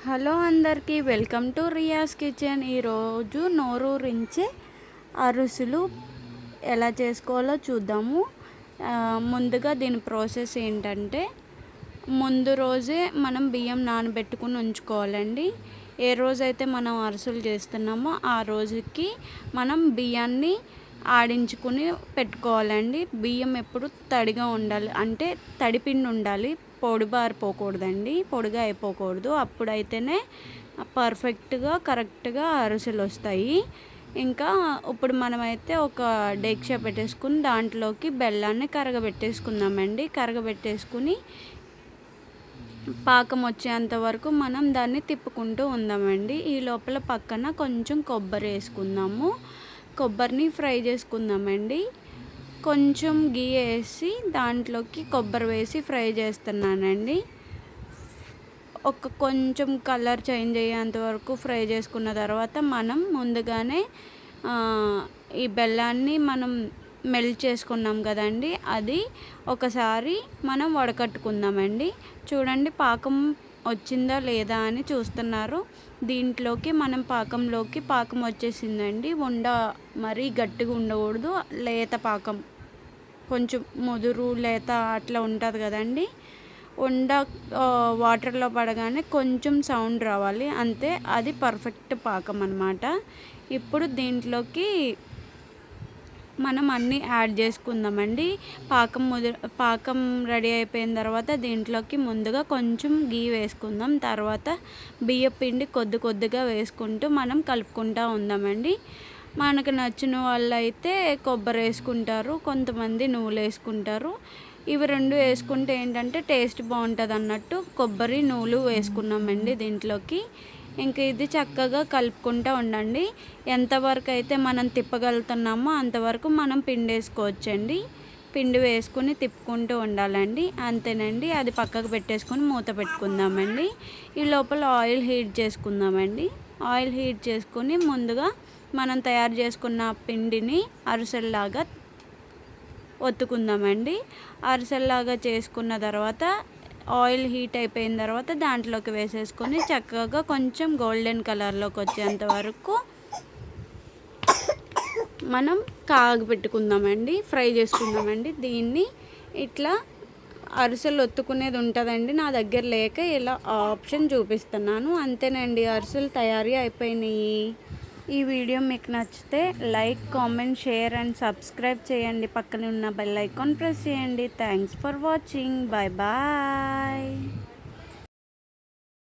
Hello అందరికీ welcome to రియాస్ kitchen. ఈరోజు నోరూరించే అరుసులు ఎలా చేసుకోవాలో చూద్దాము. ముందుగా దీని ప్రాసెస్ ఏంటంటే, ముందు రోజే మనం బియ్యం నానబెట్టుకుని ఉంచుకోవాలండి. ఏ రోజైతే మనం అరుసులు చేస్తున్నామో ఆ రోజుకి మనం బియ్యాన్ని ఆడించుకుని పెట్టుకోవాలండి. బియ్యం ఎప్పుడు తడిగా ఉండాలి, అంటే తడిపిండి ఉండాలి, పొడిబారిపోకూడదండి, పొడిగా అయిపోకూడదు. అప్పుడైతేనే పర్ఫెక్ట్గా కరెక్ట్గా అరిసెలు వస్తాయి. ఇంకా ఇప్పుడు మనమైతే ఒక డేక్షా పెట్టేసుకుని దాంట్లోకి బెల్లాన్ని కరగబెట్టేసుకుందామండి. కరగబెట్టేసుకుని పాకం వచ్చేంత వరకు మనం దాన్ని తిప్పుకుంటూ ఉందామండి. ఈ లోపల పక్కన కొంచెం కొబ్బరి వేసుకుందాము. కొబ్బరిని ఫ్రై చేసుకుందామండి. కొంచెం గీ వేసి దాంట్లోకి కొబ్బరి వేసి ఫ్రై చేస్తున్నానండి. కొంచెం కలర్ చేంజ్ అయ్యేంత వరకు ఫ్రై చేసుకున్న తర్వాత మనం ముందుగానే ఈ బెల్లాన్ని మనం మెల్ట్ చేసుకున్నాం కదండి, అది ఒకసారి మనం వడకట్టుకుందామండి. చూడండి పాకం వచ్చిందా లేదా అని చూస్తున్నారు. దీంట్లోకి మనం పాకం వచ్చేసిందండి. మరీ గట్టిగా ఉండకూడదు, లేత పాకం, కొంచెం ముదురు లేత అట్లా ఉంటుంది కదండి. వాటర్లో పడగానే కొంచెం సౌండ్ రావాలి, అంతే, అది పర్ఫెక్ట్ పాకం అన్నమాట. ఇప్పుడు దీంట్లోకి మనం అన్నీ యాడ్ చేసుకుందామండి. పాకం రెడీ అయిపోయిన తర్వాత దీంట్లోకి ముందుగా కొంచెం గీ వేసుకుందాం. తర్వాత బియ్యపిండి కొద్దిగా వేసుకుంటూ మనం కలుపుకుంటూ ఉందామండి. మనకు నచ్చిన వాళ్ళు అయితే కొబ్బరి వేసుకుంటారు, కొంతమంది నువ్వులు వేసుకుంటారు. ఇవి రెండు వేసుకుంటే ఏంటంటే టేస్ట్ బాగుంటుంది అన్నట్టు కొబ్బరి నువ్వులు వేసుకున్నామండి దీంట్లోకి. ఇంక ఇది చక్కగా కలుపుకుంటూ ఉండండి. ఎంతవరకు అయితే మనం తిప్పగలుగుతున్నామో అంతవరకు మనం పిండి వేసుకోవచ్చండి. పిండి వేసుకుని తిప్పుకుంటూ ఉండాలండి, అంతేనండి. అది పక్కకు పెట్టేసుకొని మూత పెట్టుకుందామండి. ఈ లోపల ఆయిల్ హీట్ చేసుకుందామండి. ఆయిల్ హీట్ చేసుకొని ముందుగా మనం తయారు చేసుకున్న పిండిని అరిసెల్లాగా ఒత్తుకుందామండి. అరిసెల్లాగా చేసుకున్న తర్వాత ఆయిల్ హీట్ అయిపోయిన తర్వాత దాంట్లోకి వేసేసుకొని చక్కగా కొంచెం గోల్డెన్ కలర్లోకి వచ్చేంత వరకు మనం కాగబెట్టుకుందామండి, ఫ్రై చేసుకుందామండి. దీన్ని ఇట్లా అరిసెలు ఒత్తుకునేది ఉంటుందండి, నా దగ్గర లేక ఇలా ఆప్షన్ చూపిస్తున్నాను, అంతేనండి. అరిసెలు తయారీ అయిపోయినాయి. ఈ వీడియో మీకు నచ్చితే like, comment, share and subscribe చేయండి. పక్కనే ఉన్న బెల్ ఐకాన్ ప్రెస్ చేయండి. Thanks for watching. Bye bye.